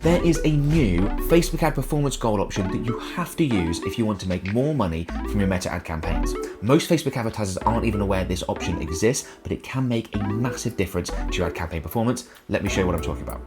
There is a new Facebook ad performance goal option that you have to use if you want to make more money from your meta ad campaigns. Most Facebook advertisers aren't even aware this option exists, but it can make a massive difference to your ad campaign performance. Let me show you what I'm talking about.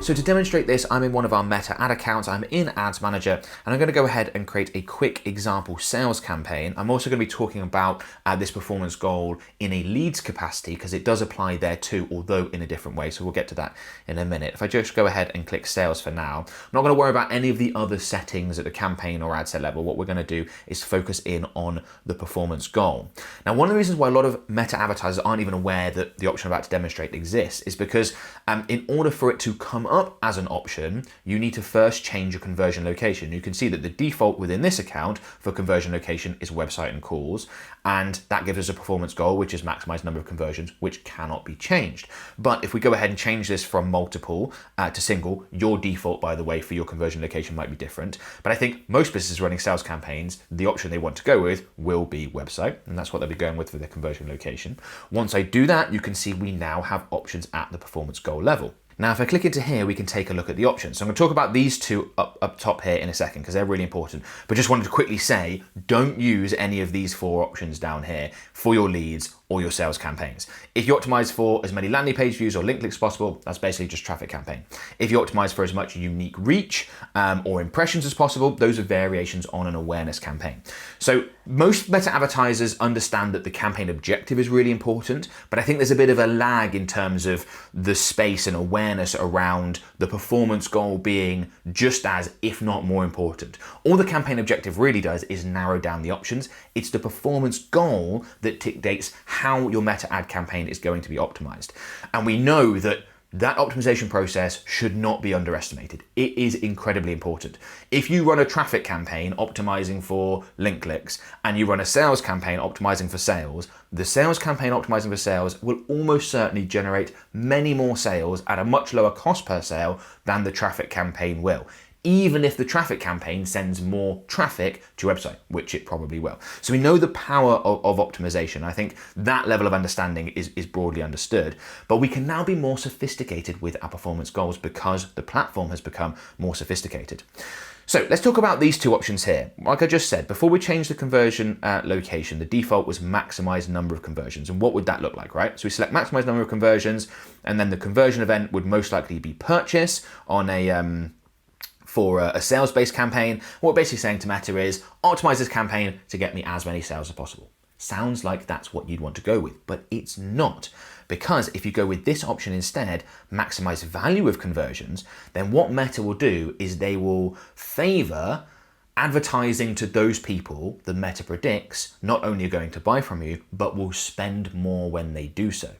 So to demonstrate this, I'm in one of our meta ad accounts. I'm in Ads Manager, and I'm going to go ahead and create a quick example sales campaign. I'm also going to be talking about this performance goal in a leads capacity because it does apply there too, although in a different way. So we'll get to that in a minute. If I just go ahead and click sales for now, I'm not going to worry about any of the other settings at the campaign or ad set level. What we're going to do is focus in on the performance goal. Now, one of the reasons why a lot of meta advertisers aren't even aware that the option I'm about to demonstrate exists is because in order for it to come up as an option, you need to first change your conversion location. You can see that the default within this account for conversion location is website and calls, and that gives us a performance goal, which is maximize number of conversions, which cannot be changed. But if we go ahead and change this from multiple to single, your default, by the way, for your conversion location might be different. But I think most businesses running sales campaigns, the option they want to go with will be website, and that's what they'll be going with for their conversion location. Once I do that, you can see we now have options at the performance goal level. Now, if I click into here, we can take a look at the options. So I'm going to talk about these two up top here in a second because they're really important. But just wanted to quickly say, don't use any of these four options down here for your leads or your sales campaigns. If you optimize for as many landing page views or link clicks possible, that's basically just traffic campaign. If you optimize for as much unique reach or impressions as possible, those are variations on an awareness campaign. So most meta advertisers understand that the campaign objective is really important, but I think there's a bit of a lag in terms of the space and awareness around the performance goal being just as, if not more important. All the campaign objective really does is narrow down the options. It's the performance goal that dictates how your meta ad campaign is going to be optimized. And we know that that optimization process should not be underestimated. It is incredibly important. If you run a traffic campaign optimizing for link clicks and you run a sales campaign optimizing for sales, the sales campaign optimizing for sales will almost certainly generate many more sales at a much lower cost per sale than the traffic campaign will, even if the traffic campaign sends more traffic to your website, which it probably will. So we know the power of optimization. I think that level of understanding is broadly understood, but we can now be more sophisticated with our performance goals because the platform has become more sophisticated. So let's talk about these two options here. Like I just said, before we change the conversion location, the default was maximize number of conversions. And what would that look like, right? So we select maximize number of conversions, and then the conversion event would most likely be purchase on for a sales-based campaign. What we're basically saying to Meta is, optimize this campaign to get me as many sales as possible. Sounds like that's what you'd want to go with, but it's not. Because if you go with this option instead, maximize value of conversions, then what Meta will do is they will favor advertising to those people that Meta predicts not only are going to buy from you, but will spend more when they do so.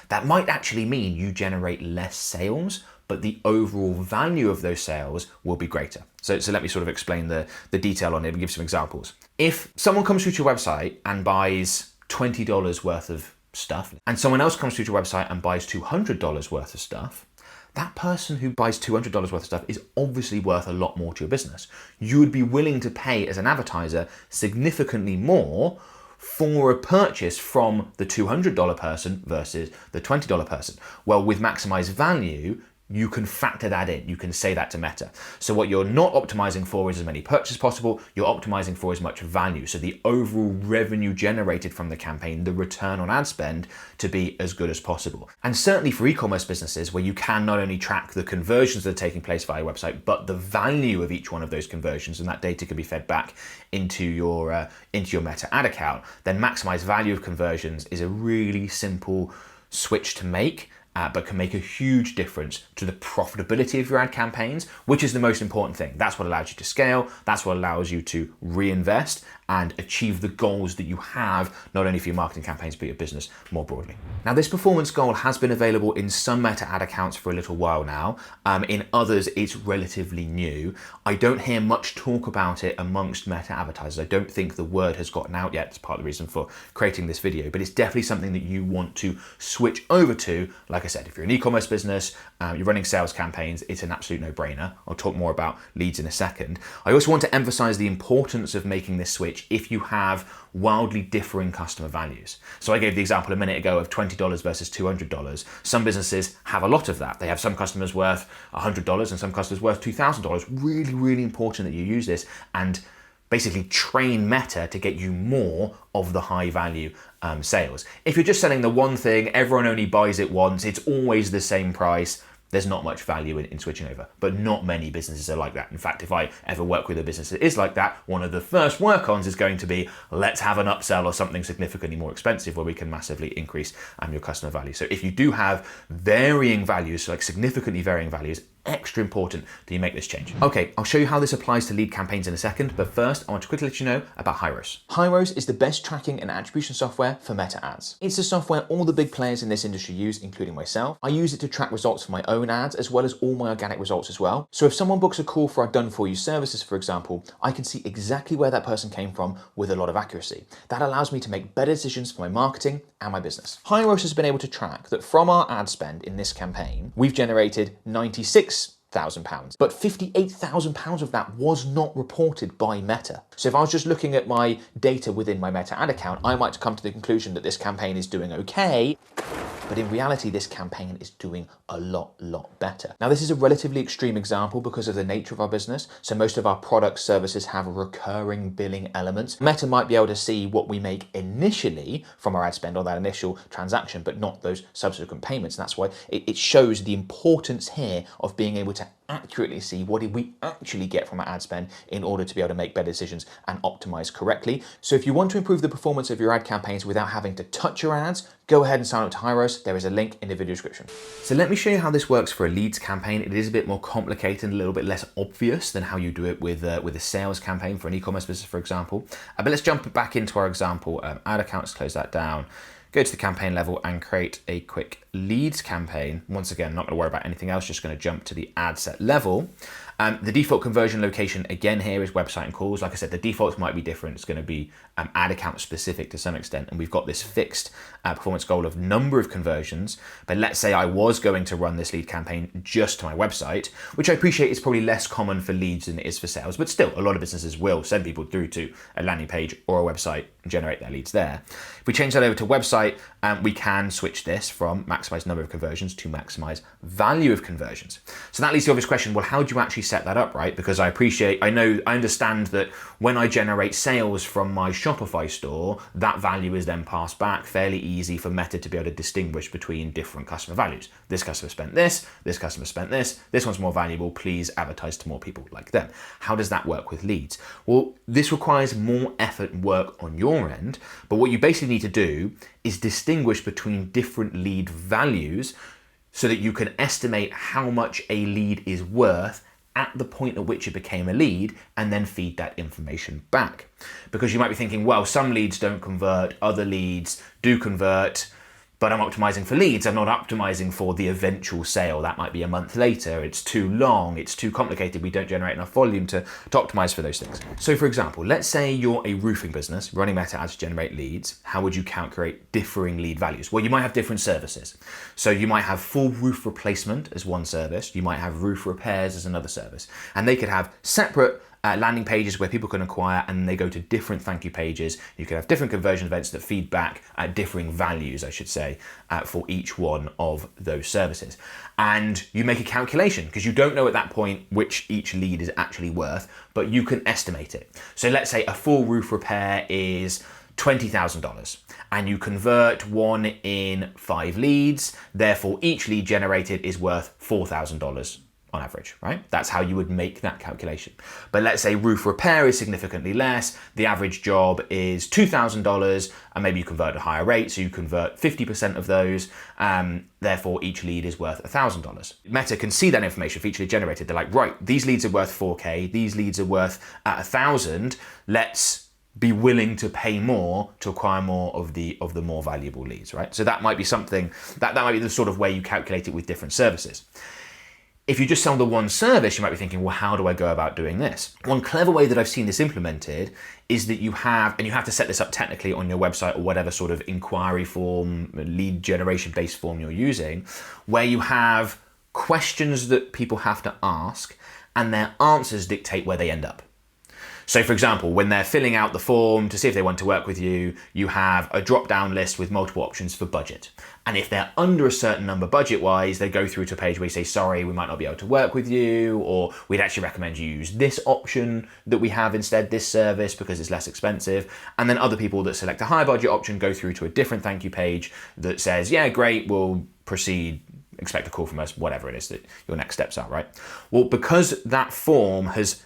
That might actually mean you generate less sales, but the overall value of those sales will be greater. So let me sort of explain the detail on it and give some examples. If someone comes through to your website and buys $20 worth of stuff, and someone else comes through to your website and buys $200 worth of stuff, that person who buys $200 worth of stuff is obviously worth a lot more to your business. You would be willing to pay as an advertiser significantly more for a purchase from the $200 person versus the $20 person. Well, with maximize value, you can factor that in. You can say that to Meta. So what you're not optimizing for is as many purchases possible. You're optimizing for as much value. So the overall revenue generated from the campaign, the return on ad spend, to be as good as possible. And certainly for e-commerce businesses where you can not only track the conversions that are taking place via your website, but the value of each one of those conversions, and that data can be fed back into your Meta ad account, then maximize value of conversions is a really simple switch to make. But can make a huge difference to the profitability of your ad campaigns, which is the most important thing. That's what allows you to scale. That's what allows you to reinvest and achieve the goals that you have, not only for your marketing campaigns, but your business more broadly. Now, this performance goal has been available in some Meta ad accounts for a little while now. In others, it's relatively new. I don't hear much talk about it amongst Meta advertisers. I don't think the word has gotten out yet. It's part of the reason for creating this video, but it's definitely something that you want to switch over to. Like I said, if you're an e-commerce business, you're running sales campaigns, it's an absolute no-brainer. I'll talk more about leads in a second. I also want to emphasize the importance of making this switch change if you have wildly differing customer values. So I gave the example a minute ago of $20 versus $200. Some businesses have a lot of that. They have some customers worth $100 and some customers worth $2,000. Really, really important that you use this and basically train Meta to get you more of the high value sales. If you're just selling the one thing, everyone only buys it once, it's always the same price, there's not much value in switching over. But not many businesses are like that. In fact, if I ever work with a business that is like that, one of the first work-ons is going to be, let's have an upsell or something significantly more expensive where we can massively increase your customer value. So if you do have varying values, so like significantly varying values, extra important that you make this change. Okay, I'll show you how this applies to lead campaigns in a second, but first I want to quickly let you know about Hyros. Hyros is the best tracking and attribution software for Meta ads. It's the software all the big players in this industry use, including myself. I use it to track results for my own ads, as well as all my organic results as well. So if someone books a call for our done for you services, for example, I can see exactly where that person came from with a lot of accuracy. That allows me to make better decisions for my marketing and my business. Hyros has been able to track that from our ad spend in this campaign, we've generated £96,000, but £58,000 of that was not reported by Meta. So if I was just looking at my data within my Meta ad account, I might come to the conclusion that this campaign is doing okay, but in reality, this campaign is doing a lot better. Now, this is a relatively extreme example because of the nature of our business. So most of our product services have recurring billing elements. Meta might be able to see what we make initially from our ad spend on that initial transaction, but not those subsequent payments. And that's why it shows the importance here of being able to accurately see what did we actually get from our ad spend in order to be able to make better decisions and optimize correctly. So if you want to improve the performance of your ad campaigns without having to touch your ads, go ahead and sign up to Hyros. There is a link in the video description. So let me show you how this works for a leads campaign. It is a bit more complicated and a little bit less obvious than how you do it with a sales campaign for an e-commerce business, for example. But let's jump back into our example. Ad accounts, close that down. Go to the campaign level and create a quick leads campaign. Once again, not going to worry about anything else, just going to jump to the ad set level. The default conversion location again here is website and calls. Like I said, the defaults might be different. It's going to be ad account specific to some extent. And we've got this fixed performance goal of number of conversions. But let's say I was going to run this lead campaign just to my website, which I appreciate is probably less common for leads than it is for sales. But still, a lot of businesses will send people through to a landing page or a website and generate their leads there. If we change that over to website, we can switch this from maximize number of conversions to maximize value of conversions. So that leads to the obvious question, well, how do you actually set that up, right? Because I understand that when I generate sales from my Shopify store, that value is then passed back. Fairly easy for Meta to be able to distinguish between different customer values. This customer spent this customer spent this one's more valuable, please advertise to more people like them. How does that work with leads? Well, this requires more effort and work on your end, but what you basically need to do is distinguish between different lead values so that you can estimate how much a lead is worth at the point at which it became a lead and then feed that information back. Because you might be thinking, well, some leads don't convert, other leads do convert, but I'm optimizing for leads. I'm not optimizing for the eventual sale. That might be a month later. It's too long. It's too complicated. We don't generate enough volume to optimize for those things. So for example, let's say you're a roofing business running Meta ads to generate leads. How would you calculate differing lead values? Well, you might have different services. So you might have full roof replacement as one service. You might have roof repairs as another service. And they could have separate landing pages where people can acquire, and they go to different thank you pages. You can have different conversion events that feed back at differing values, I should say, for each one of those services. And you make a calculation because you don't know at that point which each lead is actually worth, but you can estimate it. So let's say a full roof repair is $20,000 and you convert 1 in 5 leads. Therefore, each lead generated is worth $4,000. On average, right? That's how you would make that calculation. But let's say roof repair is significantly less. The average job is $2,000 and maybe you convert at a higher rate. So you convert 50% of those. Therefore, each lead is worth $1,000. Meta can see that information for each lead generated. They're like, right, these leads are worth 4K. These leads are worth 1,000. Let's be willing to pay more to acquire more of the more valuable leads, right? So that might be something, that might be the sort of way you calculate it with different services. If you just sell the one service, you might be thinking, well, how do I go about doing this? One clever way that I've seen this implemented is that you have to set this up technically on your website or whatever sort of inquiry form, lead generation based form you're using, where you have questions that people have to ask and their answers dictate where they end up. So for example, when they're filling out the form to see if they want to work with you, you have a drop-down list with multiple options for budget. And if they're under a certain number budget-wise, they go through to a page where you say, sorry, we might not be able to work with you, or we'd actually recommend you use this option that we have instead, this service, because it's less expensive. And then other people that select a higher budget option go through to a different thank you page that says, yeah, great, we'll proceed, expect a call from us, whatever it is that your next steps are, right? Well, because that form has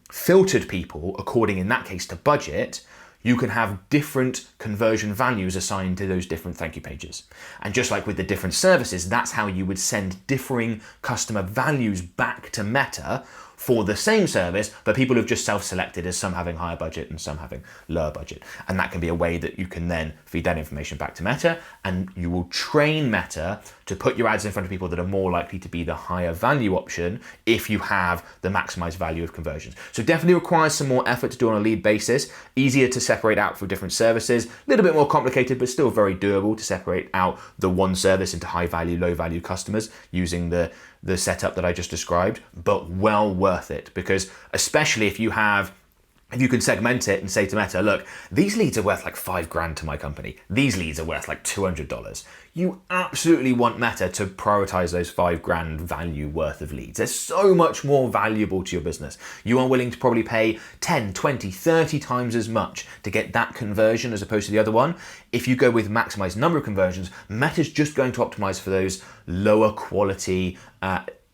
filtered people according, in that case, to budget, you can have different conversion values assigned to those different thank you pages. And just like with the different services, that's how you would send differing customer values back to Meta for the same service, but people have just self-selected as some having higher budget and some having lower budget. And that can be a way that you can then feed that information back to Meta, and you will train Meta to put your ads in front of people that are more likely to be the higher value option if you have the maximized value of conversions. So definitely requires some more effort to do on a lead basis, easier to separate out for different services, a little bit more complicated, but still very doable to separate out the one service into high value, low value customers using the setup that I just described, but well worth it, because especially if you can segment it and say to Meta, look, these leads are worth like $5,000 to my company. These leads are worth like $200. You absolutely want Meta to prioritize those $5,000 value worth of leads. They're so much more valuable to your business. You are willing to probably pay 10, 20, 30 times as much to get that conversion as opposed to the other one. If you go with maximized number of conversions, Meta's just going to optimize for those lower quality,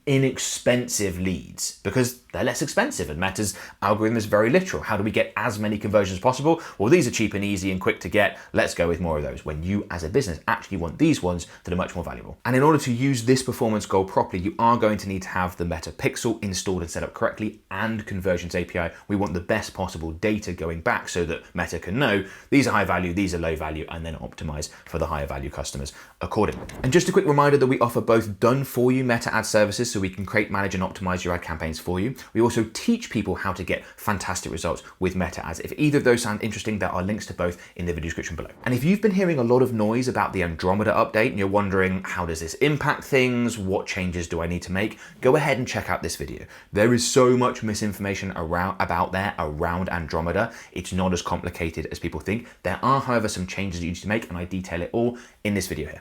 inexpensive leads because they're less expensive, and Meta's algorithm is very literal. How do we get as many conversions as possible? Well, these are cheap and easy and quick to get. Let's go with more of those. When you as a business actually want these ones that are much more valuable. And in order to use this performance goal properly, you are going to need to have the Meta Pixel installed and set up correctly, and Conversions API. We want the best possible data going back so that Meta can know these are high value, these are low value, and then optimize for the higher value customers accordingly. And just a quick reminder that we offer both done for you Meta ad services, so we can create, manage, and optimize your ad campaigns for you. We also teach people how to get fantastic results with Meta ads. If either of those sound interesting, there are links to both in the video description below. And if you've been hearing a lot of noise about the Andromeda update and you're wondering, how does this impact things? What changes do I need to make? Go ahead and check out this video. There is so much misinformation around Andromeda. It's not as complicated as people think. There are, however, some changes that you need to make, and I detail it all in this video here.